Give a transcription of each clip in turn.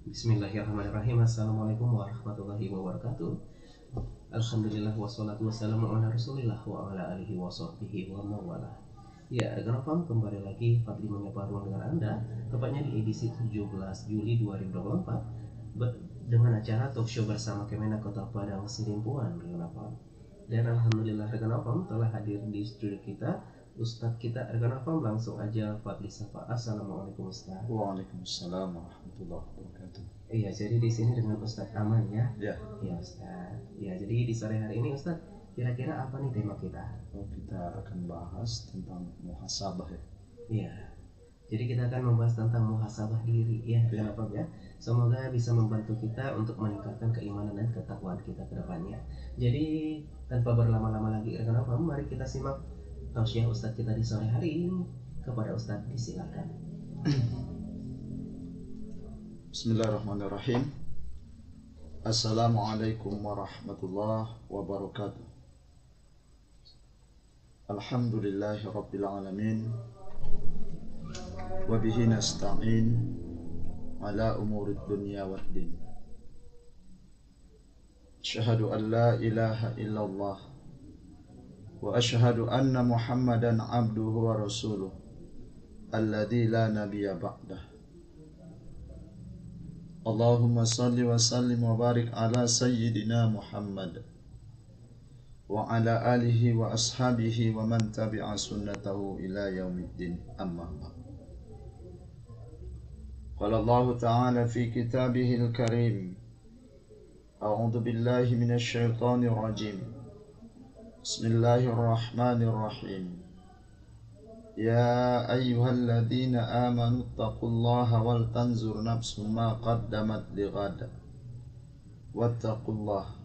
Bismillahirrahmanirrahim. Assalamualaikum warahmatullahi wabarakatuh. Alhamdulillah wassalatu wassalamu ala rasulillah wa ala alihi wa sahbihi wa mawalah. Ya, rekan kembali lagi Fadli menyapa ruang dengan Anda, tepatnya di edisi 17 Juli 2024 dengan acara talk show bersama Kemenak Kota Padang Sidimpuan, rekan. Dan alhamdulillah rekan telah hadir di studio kita Ustadz kita, rekan langsung aja Fadli sapa. Assalamualaikum Ustadz. Waalaikumsalam warahmatullahi wabarakatuh. Iya, jadi di sini dengan Ustadz Aman ya. Ya. Iya Ustadz. Ya, jadi di sore hari ini Ustadz, kira-kira apa nih tema kita? Kita akan bahas tentang muhasabah ya. Iya. Jadi kita akan membahas tentang muhasabah diri ya, kenapa ya? Semoga bisa membantu kita untuk meningkatkan keimanan dan ketakwaan kita ke depannya. Jadi tanpa berlama-lama lagi, kenapa? Mari kita simak tausiah Ustadz kita di sore hari ini. Kepada Ustadz disilakan. Bismillahirrahmanirrahim. Assalamualaikum warahmatullahi wabarakatuh. Alhamdulillahi rabbil alamin. Wa bihi nasta'in ala umurid dunya waddin. Asyhadu an la ilaha illallah wa asyhadu anna Muhammadan abduhu wa rasuluh alladzi la nabiyya ba'dah. Allahumma salli wa sallim wa barik ala sayyidina Muhammad wa ala alihi wa ashabihi wa man tabi'a sunnatahu ila yaumiddin, amma ba'd. Qala Allah ta'ala fi kitabihil karim, a'udzu billahi minasy syaithanir rajim. Bismillahirrahmanirrahim. Ya ayyuhalladzina amanu taqullaha wal tanzur nafsum ma qaddamat lighad wattaqullaha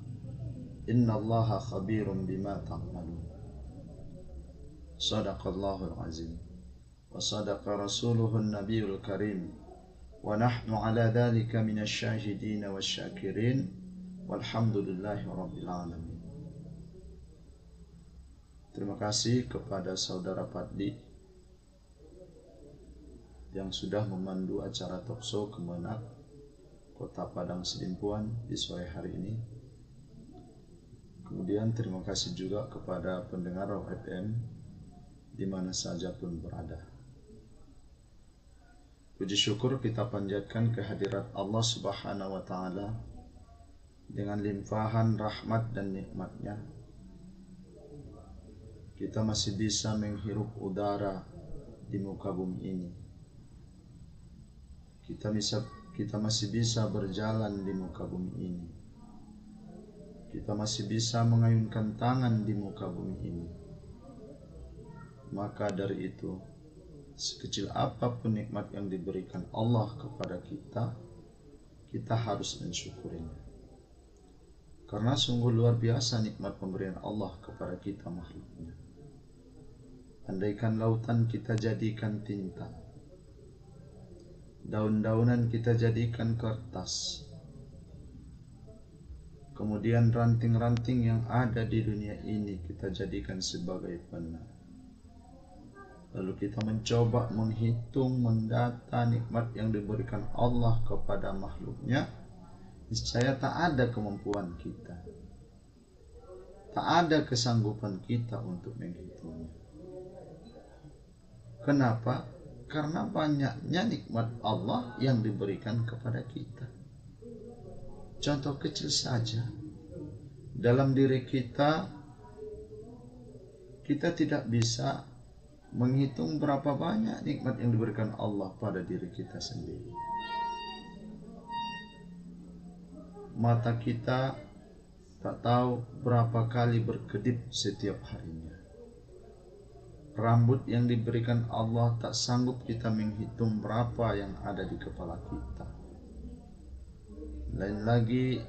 innallaha khabirum bima ta'malun. Shadaqallahul azim wa sadaqa rasuluhun nabiyul karim wa nahnu ala dhalika minasy syahidin wasyakirin walhamdulillahi rabbil alamin. Terima kasih kepada saudara Fadli yang sudah memandu acara talkshow Kemenak Kota Padang Sidimpuan di sore hari ini. Kemudian terima kasih juga kepada pendengar Raw FM di mana saja pun berada. Puji syukur kita panjatkan kehadirat Allah Subhanahu wa Ta'ala dengan limpahan rahmat dan nikmatnya. Kita masih bisa menghirup udara di muka bumi ini. Kita masih bisa berjalan di muka bumi ini. Kita masih bisa mengayunkan tangan di muka bumi ini. Maka dari itu, sekecil apapun nikmat yang diberikan Allah kepada kita, kita harus mensyukurinya. Karena sungguh luar biasa nikmat pemberian Allah kepada kita makhluknya. Andaikan lautan kita jadikan tinta, daun-daunan kita jadikan kertas, kemudian ranting-ranting yang ada di dunia ini kita jadikan sebagai pena. Lalu kita mencoba menghitung, mendata nikmat yang diberikan Allah kepada makhluknya, niscaya tak ada kemampuan kita, tak ada kesanggupan kita untuk menghitungnya. Kenapa? Karena banyaknya nikmat Allah yang diberikan kepada kita. Contoh kecil saja, dalam diri kita tidak bisa menghitung berapa banyak nikmat yang diberikan Allah pada diri kita sendiri. Mata kita tak tahu berapa kali berkedip setiap harinya. Rambut yang diberikan Allah tak sanggup kita menghitung berapa yang ada di kepala kita. Lain lagi,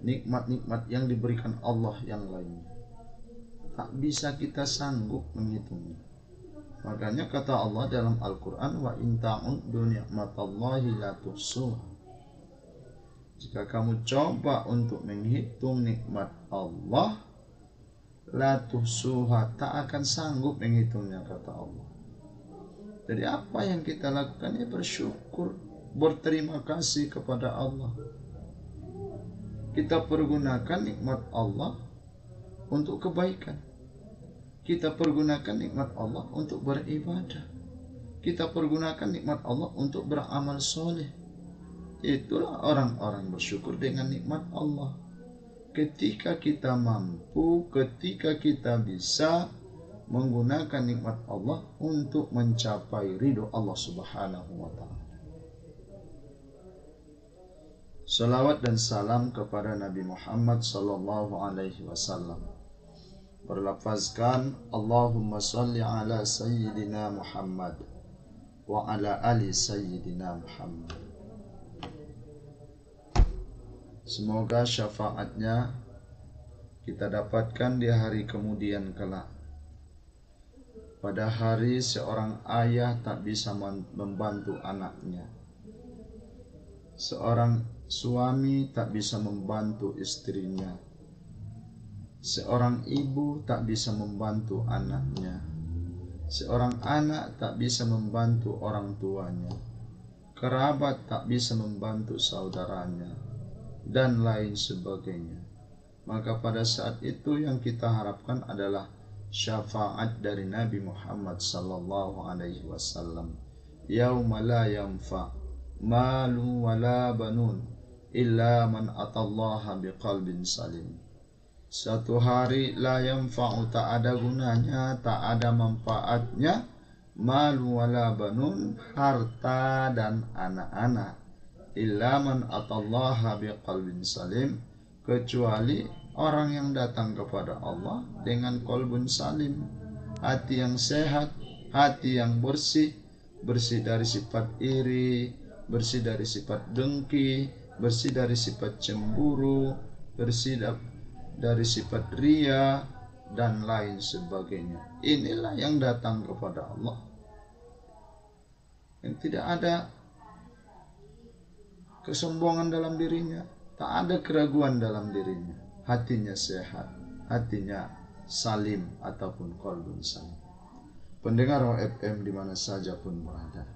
nikmat-nikmat yang diberikan Allah yang lainnya, tak bisa kita sanggup menghitungnya. Makanya kata Allah dalam Al-Quran, wa in ta'uddu ni'matallahi la tuhsuha. Jika kamu coba untuk menghitung nikmat Allah, la tuhsuha, tak akan sanggup menghitungnya, kata Allah. Jadi apa yang kita lakukan ya bersyukur, berterima kasih kepada Allah. Kita pergunakan nikmat Allah untuk kebaikan. Kita pergunakan nikmat Allah untuk beribadah. Kita pergunakan nikmat Allah untuk beramal soleh. Itulah orang-orang bersyukur dengan nikmat Allah. Ketika kita mampu, ketika kita bisa menggunakan nikmat Allah untuk mencapai ridho Allah Subhanahu wa ta'ala. Salawat dan salam kepada Nabi Muhammad sallallahu alaihi wasallam. Berlafazkan Allahumma salli ala Sayyidina Muhammad wa ala ali Sayyidina Muhammad. Semoga syafaatnya kita dapatkan di hari kemudian kelak. Pada hari seorang ayah tak bisa membantu anaknya. Seorang suami tak bisa membantu istrinya. Seorang ibu tak bisa membantu anaknya. Seorang anak tak bisa membantu orang tuanya. Kerabat tak bisa membantu saudaranya, dan lain sebagainya. Maka pada saat itu yang kita harapkan adalah syafaat dari Nabi Muhammad sallallahu alaihi wasallam. Yauma la yanfa' malu wala banun illa man atallaha biqalbin salim. Suatu hari la yanfa'u, tak ada gunanya, tak ada manfaatnya, malu wala banun, harta dan anak-anak, illa man atallaha biqalbin salim, kecuali orang yang datang kepada Allah dengan qalbun salim, hati yang sehat, hati yang bersih, bersih dari sifat iri, bersih dari sifat dengki, bersih dari sifat cemburu, bersih dari sifat ria, dan lain sebagainya. Inilah yang datang kepada Allah, yang tidak ada kesombongan dalam dirinya, tak ada keraguan dalam dirinya, hatinya sehat, hatinya salim ataupun qalbun salim. Pendengar OFM di mana saja pun berada,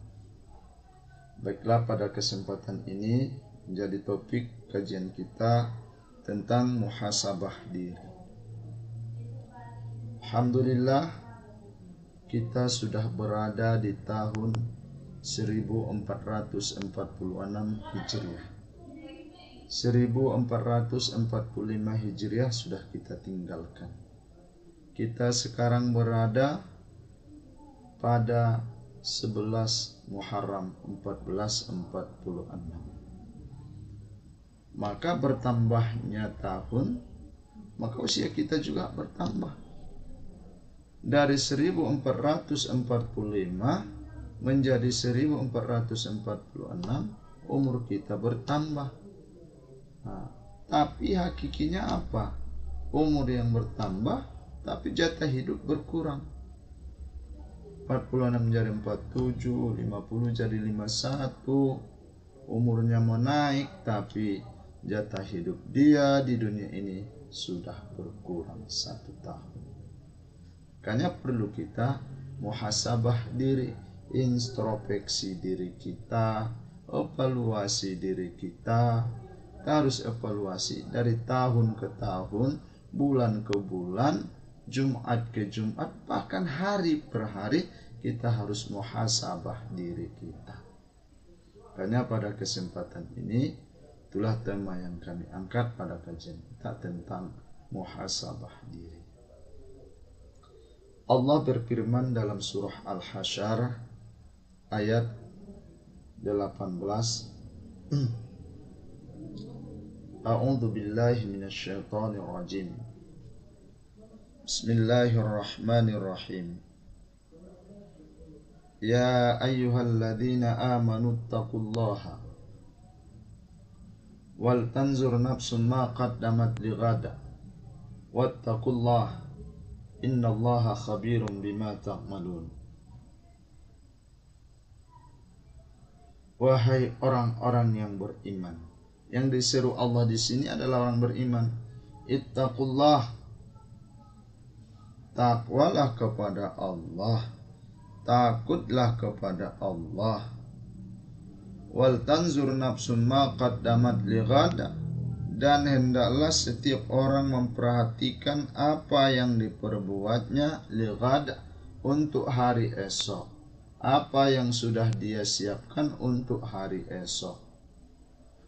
baiklah, pada kesempatan ini menjadi topik kajian kita tentang muhasabah diri. Alhamdulillah, kita sudah berada di tahun 1446 Hijriah. 1445 Hijriah sudah kita tinggalkan. Kita sekarang berada pada 11 Muharram 1446. Maka bertambahnya tahun, maka usia kita juga bertambah. Dari 1445 menjadi 1446, umur kita bertambah. Nah, tapi hakikinya apa? Umur yang bertambah, tapi jatah hidup berkurang. 46 menjadi 47, 50 jadi 51. Umurnya mau naik, tapi jatah hidup dia di dunia ini sudah berkurang 1 tahun. Makanya perlu kita muhasabah diri, introspeksi diri kita, evaluasi diri kita. Kita harus evaluasi dari tahun ke tahun, bulan ke bulan, Jumat ke Jumat, bahkan hari per hari kita harus muhasabah diri kita. Karena pada kesempatan ini, itulah tema yang kami angkat pada kajian kita tentang muhasabah diri. Allah berfirman dalam surah Al-Hasyr ayat 18. A'udzu billahi minasyaitonir rajim. Bismillahirrahmanirrahim. Ya ayyuhalladzina amanu taqullaha wal tanzur nafsun ma qaddamat lighada wattaqullaha innallaha khabirum bima ta'malun. Wahai orang-orang yang beriman, yang diseru Allah di sini adalah orang beriman. Ittaqullah, takwalah kepada Allah. takutlah kepada Allah. Wal tanzur nafsun ma qaddamat lighada, dan hendaklah setiap orang memperhatikan apa yang diperbuatnya lighada, untuk hari esok. Apa yang sudah dia siapkan untuk hari esok.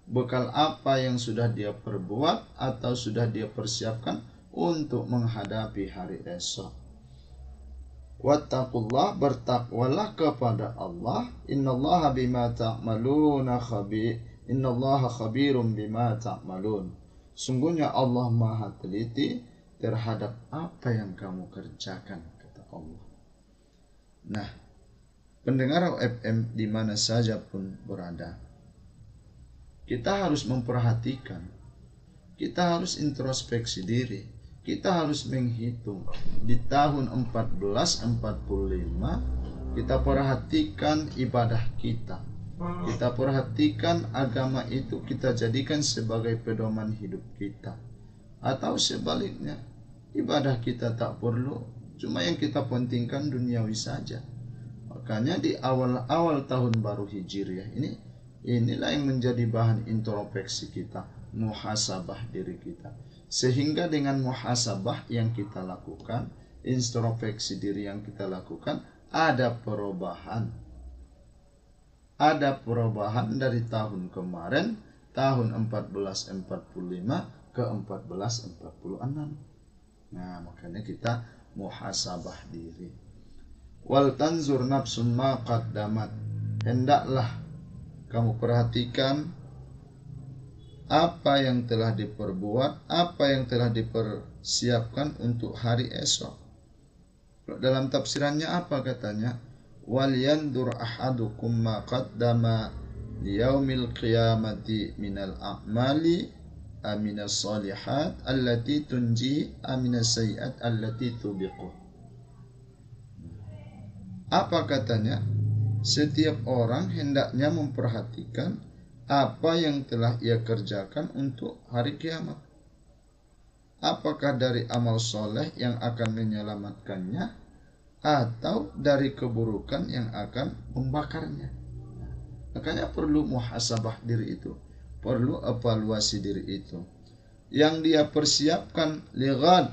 Bekal apa yang sudah dia perbuat atau sudah dia persiapkan untuk menghadapi hari esok. Wattaqullah, bertakwalah kepada Allah. Innallaha bima ta'maluna khabir. Innallaha khabirum bima ta'malun. Sungguhnya Allah Maha teliti terhadap apa yang kamu kerjakan, kata Allah. Nah, pendengar FM di mana saja pun berada, kita harus memperhatikan, kita harus introspeksi diri, kita harus menghitung di tahun 1445, kita perhatikan ibadah kita, kita perhatikan agama itu kita jadikan sebagai pedoman hidup kita, atau sebaliknya ibadah kita tak perlu, cuma yang kita pentingkan duniawi saja. Makanya di awal-awal tahun baru Hijriah inilah yang menjadi bahan introspeksi kita, muhasabah diri kita. Sehingga dengan muhasabah yang kita lakukan, introspeksi diri yang kita lakukan, ada perubahan. Ada perubahan dari tahun kemarin, tahun 1445 ke 1446. Nah, makanya kita muhasabah diri. Wal tanzur nafsun ma qaddamat, hendaklah kamu perhatikan apa yang telah diperbuat, apa yang telah dipersiapkan untuk hari esok. Dalam tafsirannya apa katanya? Wal yandur ahadukum ma qaddama liyaumil qiyamati minal a'mali aminas salihat allati tunji aminas sayiat allati tubiquh. Apa katanya? Setiap orang hendaknya memperhatikan apa yang telah ia kerjakan untuk hari kiamat. Apakah dari amal soleh yang akan menyelamatkannya, atau dari keburukan yang akan membakarnya. Makanya perlu muhasabah diri itu, perlu evaluasi diri itu. Yang dia persiapkan lighad,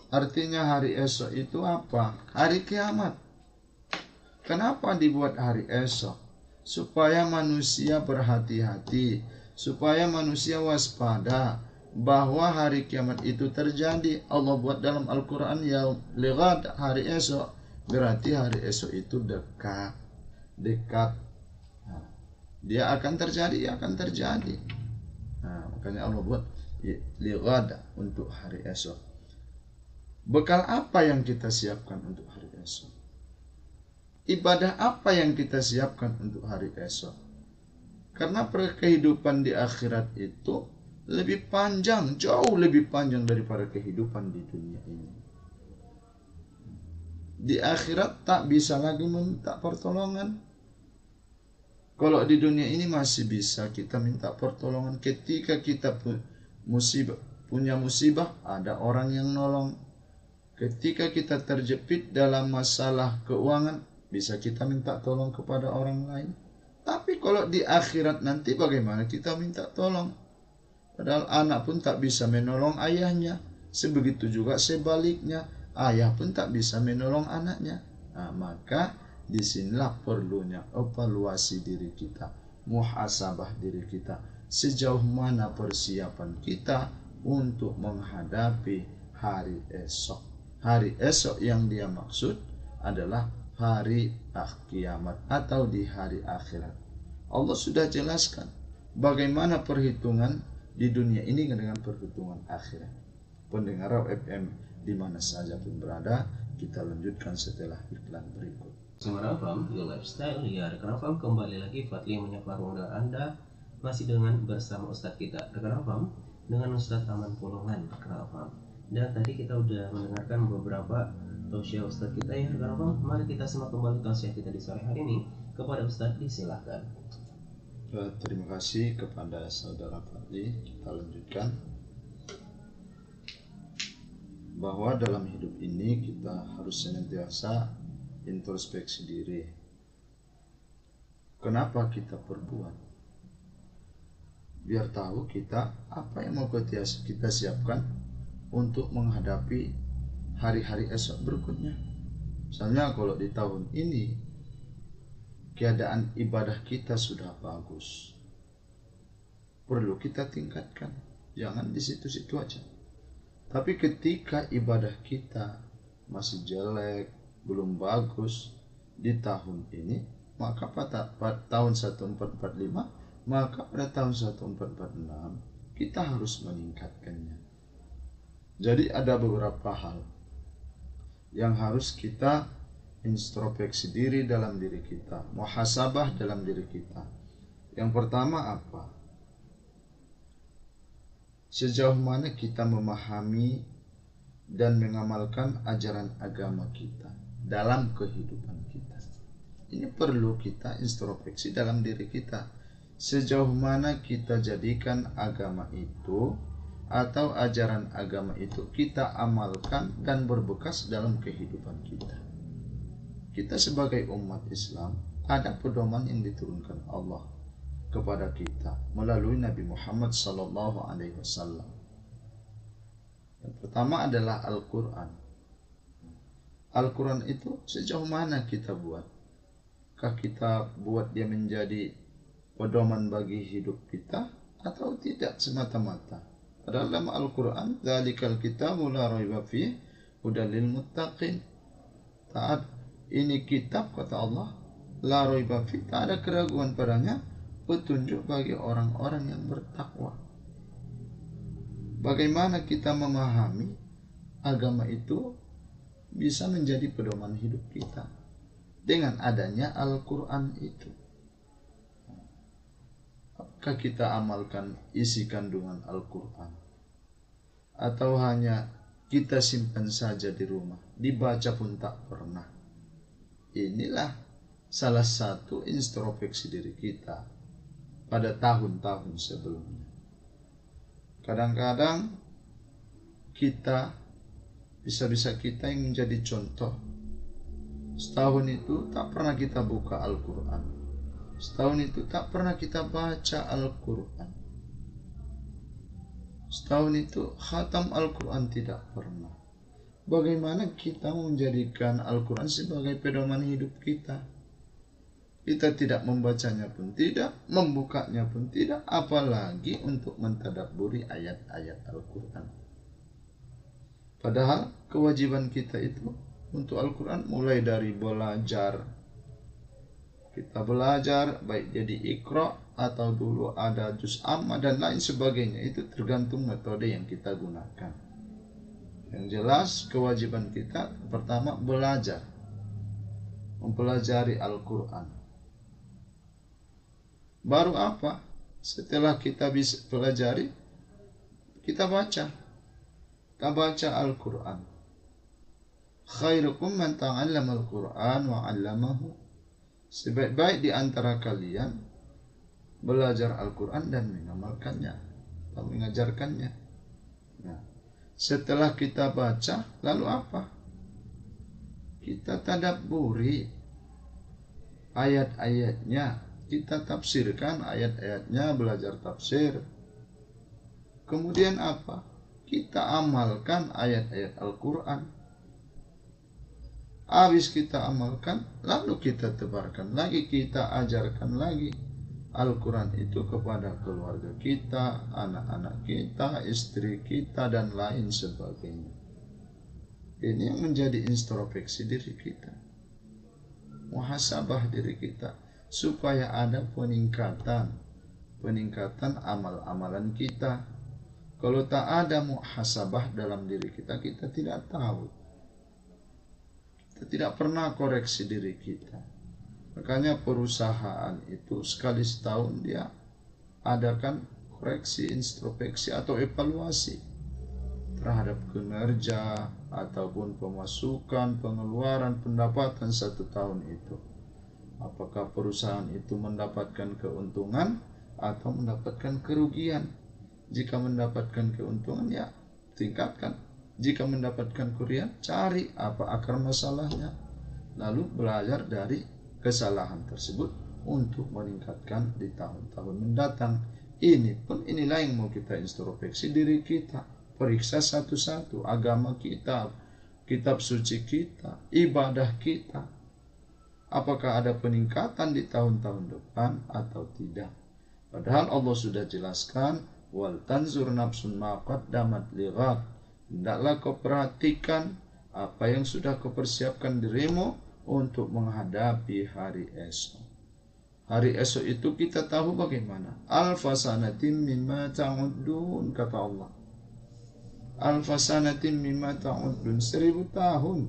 artinya hari esok itu apa? Hari kiamat. Kenapa dibuat hari esok? Supaya manusia berhati-hati, supaya manusia waspada bahwa hari kiamat itu terjadi. Allah buat dalam Al-Quran ya lighad, hari esok, berarti hari esok itu dekat. Nah, dia akan terjadi, akan terjadi. Nah, makanya Allah buat lighad untuk hari esok. Bekal apa yang kita siapkan untuk hari esok? Ibadah apa yang kita siapkan untuk hari esok? Karena kehidupan di akhirat itu lebih panjang, jauh lebih panjang daripada kehidupan di dunia ini. Di akhirat tak bisa lagi meminta pertolongan. Kalau di dunia ini masih bisa kita minta pertolongan. Ketika kita punya musibah, ada orang yang nolong. Ketika kita terjepit dalam masalah keuangan, bisa kita minta tolong kepada orang lain. Tapi kalau di akhirat nanti bagaimana kita minta tolong? Padahal anak pun tak bisa menolong ayahnya. Sebegitu juga sebaliknya, ayah pun tak bisa menolong anaknya. Nah, maka disinilah perlunya evaluasi diri kita, muhasabah diri kita. Sejauh mana persiapan kita untuk menghadapi hari esok. Hari esok yang dia maksud adalah hari kiamat atau di hari akhirat. Allah sudah jelaskan bagaimana perhitungan di dunia ini dengan perhitungan akhirat. Pendengar FM di mana saja pun berada, kita lanjutkan setelah iklan berikut. Semarang Farm, Your Lifestyle, ya rekan Farm, kembali lagi Fadli menyapa ruang Anda masih dengan bersama Ustadz kita rekan Farm, dengan Ustadz Aman Pulungan rekan Farm. Dan tadi kita udah mendengarkan beberapa tausiah Ustadz kita ya rekan Farm. Mari kita simak kembali tausiah kita di sore hari ini. Kepada Ustadz disilahkan. Terima kasih kepada saudara Fadli. Kita lanjutkan bahwa dalam hidup ini kita harus senantiasa introspeksi diri. Kenapa kita perbuat? Biar tahu kita apa yang mau kita siapkan untuk menghadapi hari-hari esok berikutnya. Misalnya kalau di tahun ini keadaan ibadah kita sudah bagus, perlu kita tingkatkan. Jangan di situ-situ aja. Tapi ketika ibadah kita masih jelek, belum bagus di tahun ini, maka pada tahun 1445, maka pada tahun 1446 kita harus meningkatkannya. Jadi ada beberapa hal yang harus kita introspeksi diri dalam diri kita, muhasabah dalam diri kita. Yang pertama apa? Sejauh mana kita memahami dan mengamalkan ajaran agama kita dalam kehidupan kita. Ini perlu kita introspeksi dalam diri kita. Sejauh mana kita jadikan agama itu atau ajaran agama itu kita amalkan dan berbekas dalam kehidupan kita. Kita sebagai umat Islam ada pedoman yang diturunkan Allah kepada kita melalui Nabi Muhammad SAW. Yang pertama adalah Al-Quran. Al-Quran itu sejauh mana kita buat? Kah kita buat dia menjadi pedoman bagi hidup kita atau tidak semata-mata? Dalam Al-Quran, dzalikal kitabu la raiba fihi hudal lil muttaqin. Taat, ini kitab kata Allah, la raiba fihi, tak ada keraguan padanya, petunjuk bagi orang-orang yang bertakwa. Bagaimana kita memahami agama itu bisa menjadi pedoman hidup kita dengan adanya Al-Quran itu? Apakah kita amalkan isi kandungan Al-Quran atau hanya kita simpan saja di rumah, dibaca pun tak pernah? Inilah salah satu introspeksi diri kita pada tahun-tahun sebelumnya. Kadang-kadang kita bisa-bisa kita yang menjadi contoh. Setahun itu tak pernah kita buka Al-Quran. Setahun itu tak pernah kita baca Al-Quran. Setahun itu khatam Al-Quran tidak pernah. Bagaimana kita menjadikan Al-Quran sebagai pedoman hidup kita? Kita tidak membacanya pun tidak, membukanya pun tidak, apalagi untuk mentadabburi ayat-ayat Al-Quran. Padahal kewajiban kita itu untuk Al-Quran mulai dari belajar. Kita belajar baik jadi Iqra atau dulu ada juz amma dan lain sebagainya, itu tergantung metode yang kita gunakan. Yang jelas kewajiban kita pertama belajar, mempelajari Al-Quran. Baru apa? Setelah kita bisa pelajari, kita baca. Kita baca Al-Quran. Khairukum man ta'allama Al-Quran wa 'allamahu. Sebaik-baik di antara kalian belajar Al-Quran dan mengamalkannya atau mengajarkannya. Nah, setelah kita baca, lalu apa? Kita tadabburi ayat-ayatnya. Kita tafsirkan ayat-ayatnya, belajar tafsir. Kemudian apa? Kita amalkan ayat-ayat Al-Quran. Habis kita amalkan, lalu kita tebarkan lagi, kita ajarkan lagi Al-Quran itu kepada keluarga kita, anak-anak kita, istri kita, dan lain sebagainya. Ini yang menjadi introspeksi diri kita, muhasabah diri kita, supaya ada peningkatan amal-amalan kita. Kalau tak ada muhasabah dalam diri kita, kita tidak tahu. Kita tidak pernah koreksi diri kita. Makanya perusahaan itu sekali setahun dia adakan koreksi, introspeksi atau evaluasi terhadap kinerja ataupun pemasukan, pengeluaran, pendapatan satu tahun itu. Apakah perusahaan itu mendapatkan keuntungan atau mendapatkan kerugian? Jika mendapatkan keuntungan, ya tingkatkan. Jika mendapatkan kerugian, cari apa akar masalahnya. lalu belajar dari kesalahan tersebut untuk meningkatkan di tahun-tahun mendatang. Inilah yang mau kita introspeksi diri kita, periksa satu-satu agama kita, kitab suci kita, ibadah kita. Apakah ada peningkatan di tahun-tahun depan atau tidak? Padahal Allah sudah jelaskan, wal tanzur nafsun ma qaddamat lighad. Hendaklah kau perhatikan apa yang sudah kau persiapkan dirimu untuk menghadapi hari esok. Hari esok itu kita tahu bagaimana. Alfa sanatin mimma ta'udun, kata Allah. Alfa sanatin mimma ta'udun, 1000 tahun.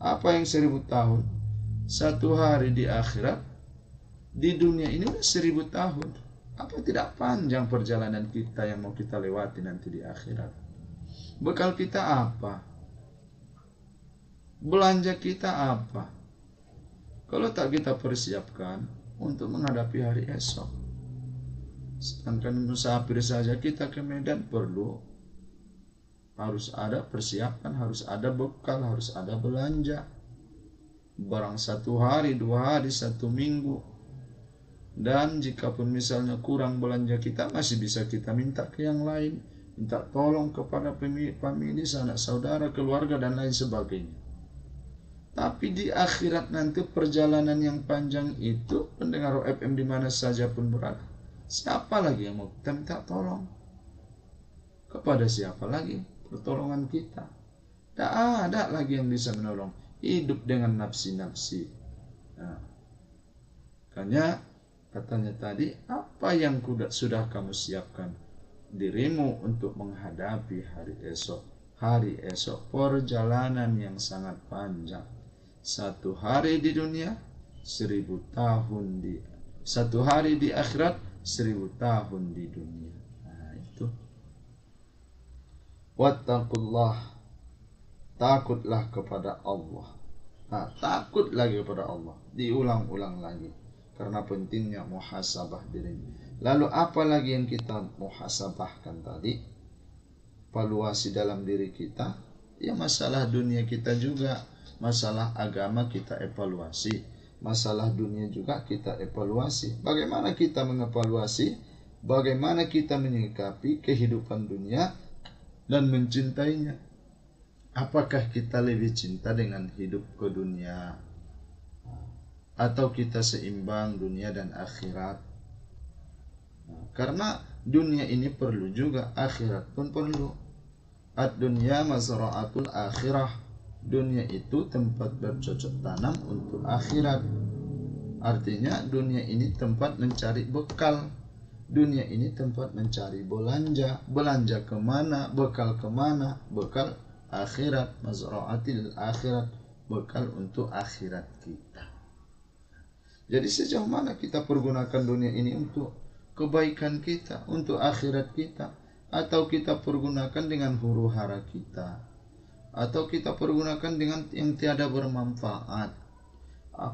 Apa yang 1000 tahun? Satu hari di akhirat, di dunia ini udah 1000 tahun. Apa tidak panjang perjalanan kita yang mau kita lewati nanti di akhirat? Bekal kita apa? Belanja kita apa? Kalau tak kita persiapkan untuk menghadapi hari esok. Sedangkan musafir saja kita ke Medan harus ada persiapan, harus ada bekal, harus ada belanja. Barang 1 hari, 2 hari, 1 minggu. Dan jikapun misalnya kurang belanja kita, masih bisa kita minta ke yang lain. Minta tolong kepada famili, sanak saudara, keluarga, dan lain sebagainya. Tapi di akhirat nanti perjalanan yang panjang itu, pendengar FM di mana saja pun berada, siapa lagi yang mau kita minta tolong? Kepada siapa lagi pertolongan kita? Tak ada lagi yang bisa menolong. Hidup dengan nafsi-nafsi. Nah, makanya katanya tadi, apa yang sudah kamu siapkan dirimu untuk menghadapi hari esok? Hari esok perjalanan yang sangat panjang. 1 hari di dunia, 1000 tahun di 1 hari di akhirat, 1000 tahun di dunia. Nah, itu. Wattaqullah, takutlah kepada Allah. Nah, takut lagi kepada Allah, diulang-ulang lagi, karena pentingnya muhasabah diri. Lalu apa lagi yang kita muhasabahkan tadi? Valuasi dalam diri kita, ya masalah dunia kita juga. Masalah agama kita evaluasi, masalah dunia juga kita evaluasi. Bagaimana kita mengevaluasi, bagaimana kita menyikapi kehidupan dunia dan mencintainya. Apakah kita lebih cinta dengan hidup ke dunia, atau kita seimbang dunia dan akhirat? Karena dunia ini perlu juga, akhirat pun perlu. Ad-dunya mazra'atul akhirah. Dunia itu tempat bercocok tanam untuk akhirat. Artinya dunia ini tempat mencari bekal. Dunia ini tempat mencari belanja. Belanja kemana? Bekal kemana? Bekal akhirat. Mazra'atil akhirat. Bekal untuk akhirat kita. Jadi sejauh mana kita pergunakan dunia ini untuk kebaikan kita, untuk akhirat kita, atau kita pergunakan dengan huru hara kita, atau kita pergunakan dengan yang tiada bermanfaat,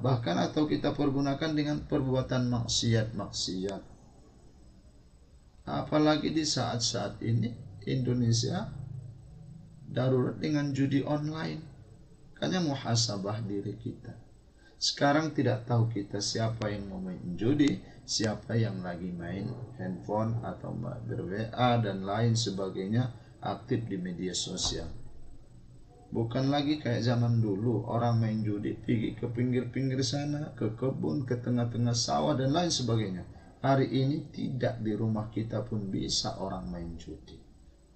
bahkan atau kita pergunakan dengan perbuatan maksiat. Apalagi di saat-saat ini Indonesia darurat dengan judi online. Makanya muhasabah diri kita. Sekarang tidak tahu kita siapa yang mau main judi, siapa yang lagi main handphone atau ber-WA dan lain sebagainya, aktif di media sosial. Bukan lagi kayak zaman dulu, orang main judi pergi ke pinggir-pinggir sana, ke kebun, ke tengah-tengah sawah dan lain sebagainya. Hari ini tidak, di rumah kita pun bisa orang main judi.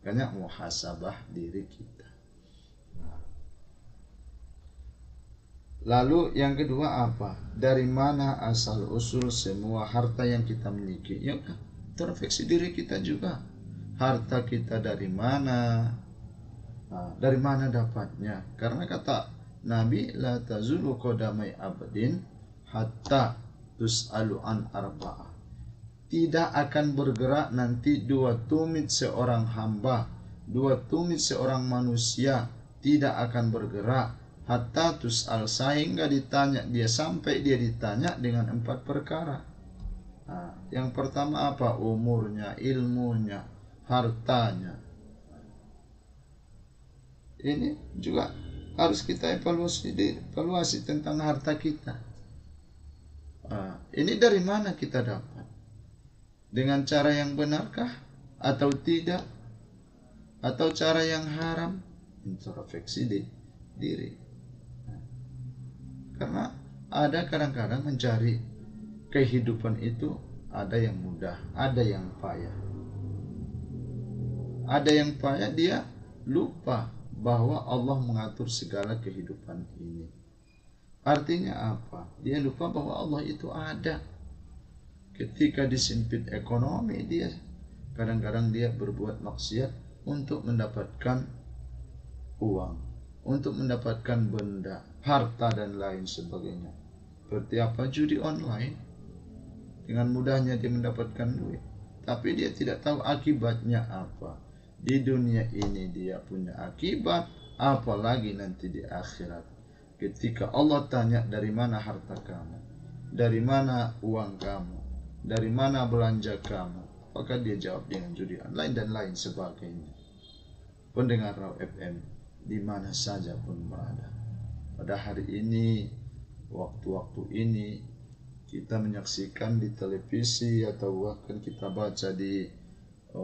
Makanya muhasabah diri kita. Lalu yang kedua apa? Dari mana asal usul semua harta yang kita miliki? Ya, introspeksi diri kita juga. Harta kita dari mana? Dari mana dapatnya? Karena kata Nabi, la tazulu qadamai abdin hatta tus'alu an arba'ah. Tidak akan bergerak nanti 2 tumit seorang hamba, 2 tumit seorang manusia tidak akan bergerak hatta tus'al, sehingga ditanya dia, sampai dia ditanya dengan 4 perkara. Yang pertama apa? Umurnya, ilmunya, hartanya. Ini juga harus kita evaluasi tentang harta kita. Ini dari mana kita dapat? Dengan cara yang benarkah atau tidak? Atau cara yang haram? Introspeksi diri. Karena ada kadang-kadang mencari kehidupan itu ada yang mudah, ada yang payah. Ada yang payah, dia lupa bahwa Allah mengatur segala kehidupan ini. Artinya apa? Dia lupa bahwa Allah itu ada. Ketika disempit ekonomi, dia kadang-kadang dia berbuat maksiat untuk mendapatkan uang, untuk mendapatkan benda, harta dan lain sebagainya. Seperti apa? Judi online. Dengan mudahnya dia mendapatkan duit, tapi dia tidak tahu akibatnya apa. Di dunia ini dia punya akibat, apalagi nanti di akhirat. Ketika Allah tanya, dari mana harta kamu? Dari mana uang kamu? Dari mana belanja kamu? Apakah dia jawab dengan judi online dan lain sebagainya. Pendengar Raw FM, di mana saja pun berada, pada hari ini, waktu-waktu ini, kita menyaksikan di televisi atau bahkan kita baca di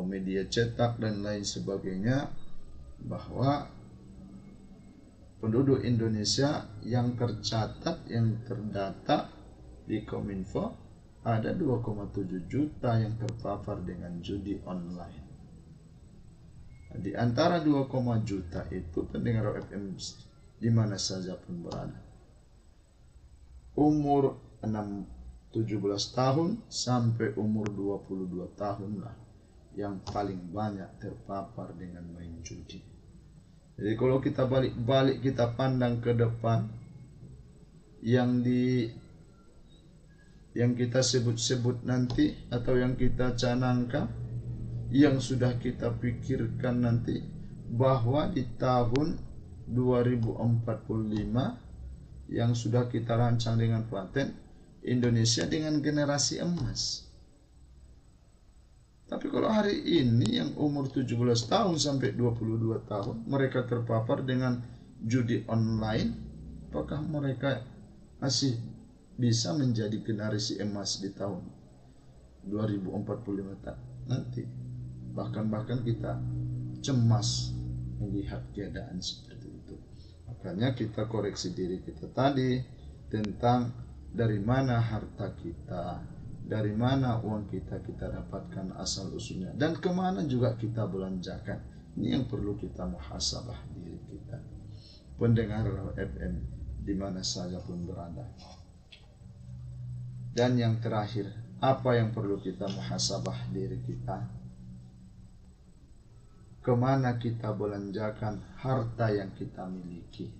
media cetak dan lain sebagainya, bahwa penduduk Indonesia yang tercatat, yang terdata di Kominfo, ada 2,7 juta yang terpapar dengan judi online. Di antara 2, juta itu pendengar FM di mana saja pun berada, umur 17 tahun sampai umur 22 tahun lah yang paling banyak terpapar dengan main judi. Jadi kalau kita balik kita pandang ke depan, yang kita sebut-sebut nanti atau yang kita canangkan, yang sudah kita pikirkan nanti, bahwa di tahun 2045 yang sudah kita rancang dengan paten, Indonesia dengan generasi emas. Tapi kalau hari ini yang umur 17 tahun sampai 22 tahun mereka terpapar dengan judi online, apakah mereka masih bisa menjadi generasi emas di tahun 2045 nanti? Bahkan kita cemas melihat keadaan seperti itu. Makanya kita koreksi diri kita tadi tentang dari mana harta kita, dari mana uang kita dapatkan asal usulnya, dan kemana juga kita belanjakan. Ini yang perlu kita muhasabah diri kita. Pendengar FM di mana saja pun berada. Dan yang terakhir, apa yang perlu kita muhasabah diri kita? Kemana kita belanjakan harta yang kita miliki?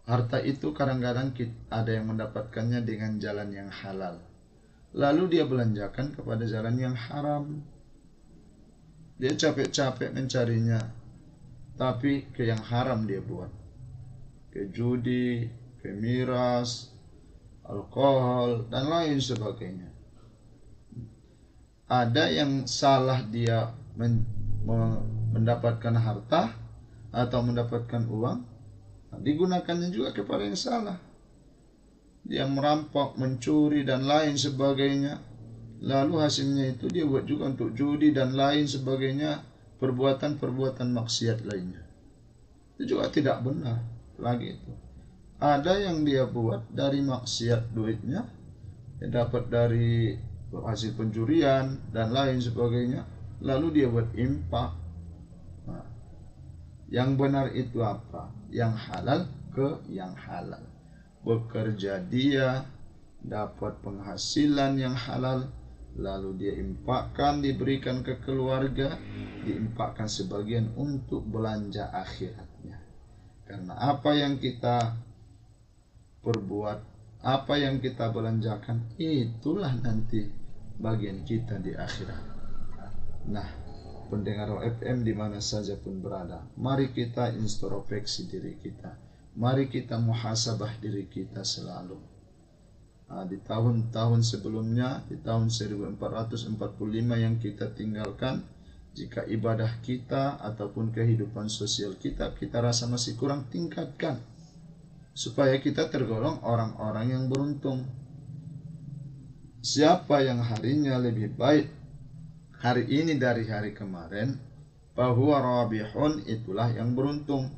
Harta itu kadang-kadang ada yang mendapatkannya dengan jalan yang halal, lalu dia belanjakan kepada jalan yang haram. Dia capek-capek mencarinya, tapi ke yang haram dia buat, ke judi, ke miras, alkohol, dan lain sebagainya. Ada yang salah dia mendapatkan harta atau mendapatkan uang, digunakannya juga kepada yang salah. Dia merampok, mencuri dan lain sebagainya. Lalu hasilnya itu dia buat juga untuk judi dan lain sebagainya, perbuatan-perbuatan maksiat lainnya. Itu juga tidak benar lagi itu. Ada yang dia buat dari maksiat duitnya, dia dapat dari hasil pencurian dan lain sebagainya, lalu dia buat infak. Nah, yang benar itu apa? Yang halal ke yang halal. Bekerja dia dapat penghasilan yang halal, lalu dia infakkan, diberikan ke keluarga, diinfakkan sebagian untuk belanja akhiratnya. Karena apa yang kita perbuat, apa yang kita belanjakan, itulah nanti bagian kita di akhirat. Nah, pendengar FM di mana saja pun berada, mari kita introspeksi diri kita. Mari kita muhasabah diri kita selalu. Di tahun-tahun sebelumnya, di tahun 1445 yang kita tinggalkan, Jika ibadah kita ataupun kehidupan sosial kita rasa masih kurang, tingkatkan supaya kita tergolong orang-orang yang beruntung. Siapa yang harinya lebih baik hari ini dari hari kemarin, fahuwa rabihun, itulah yang beruntung.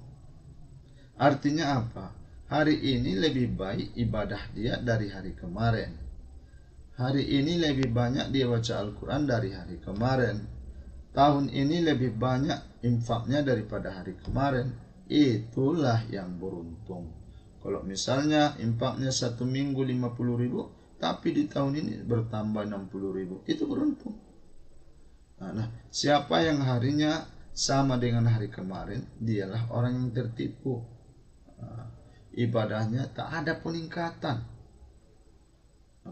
Artinya apa? Hari ini lebih baik ibadah dia dari hari kemarin. Hari ini lebih banyak dia baca Al-Quran dari hari kemarin. Tahun ini lebih banyak infaknya daripada hari kemarin. Itulah yang beruntung. Kalau misalnya infaknya 1 minggu 50.000, tapi di tahun ini bertambah 60.000, itu beruntung. Nah, siapa yang harinya sama dengan hari kemarin, dialah orang yang tertipu. Ibadahnya tak ada peningkatan,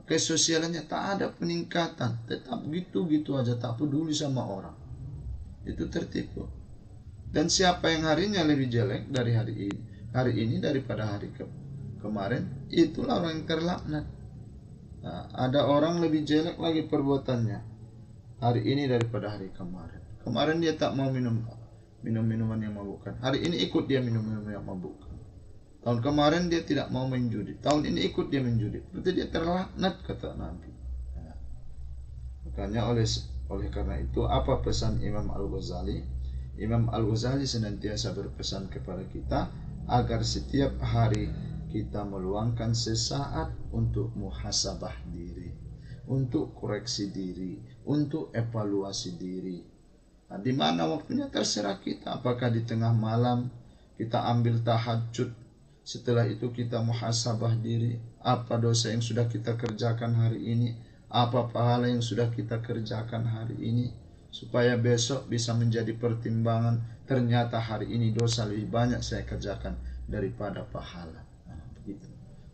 kesosialannya tak ada peningkatan, tetap gitu-gitu aja, tak peduli sama orang. Itu tertipu. Dan siapa yang harinya lebih jelek dari hari ini daripada hari kemarin, itulah orang yang terlaknat. Ada orang lebih jelek lagi perbuatannya hari ini daripada hari kemarin. Kemarin dia tak mau minum minuman yang mabukkan, hari ini ikut dia minum minuman yang mabukkan. Tahun kemarin dia tidak mau main judi, tahun ini ikut dia main judi. Berarti dia terlaknat, kata Nabi. Makanya oleh karena itu, apa pesan Imam Al-Ghazali? Imam Al-Ghazali senantiasa berpesan kepada kita agar setiap hari kita meluangkan sesaat untuk muhasabah diri, untuk koreksi diri, untuk evaluasi diri. Di mana waktunya terserah kita, apakah di tengah malam kita ambil tahajud, setelah itu kita muhasabah diri, apa dosa yang sudah kita kerjakan hari ini, apa pahala yang sudah kita kerjakan hari ini, supaya besok bisa menjadi pertimbangan, ternyata hari ini dosa lebih banyak saya kerjakan daripada pahala. Begitu,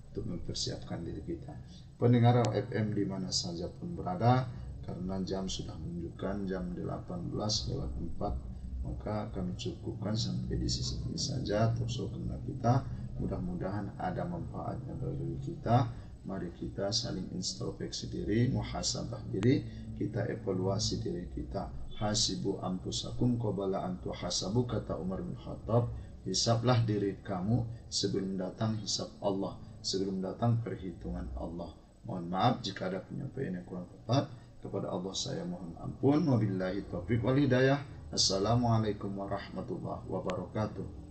untuk mempersiapkan diri kita. Pendengar FM di mana saja pun berada, karena jam sudah menunjukkan jam 18:04, maka kami cukupkan sampai di sisi ini saja terusukna kita. Mudah-mudahan ada manfaatnya bagi kita. Mari kita saling introspeksi diri, muhasabah diri, kita evaluasi diri kita. Hasibu anfusakum qabla an tuhasabu, kata Umar bin Khattab. Hisablah diri kamu sebelum datang hisab Allah, sebelum datang perhitungan Allah. Mohon maaf jika ada penyampaian yang kurang tepat. Kepada Allah saya mohon ampun. Wabillahi taufiq wal hidayah. Assalamualaikum warahmatullahi wabarakatuh.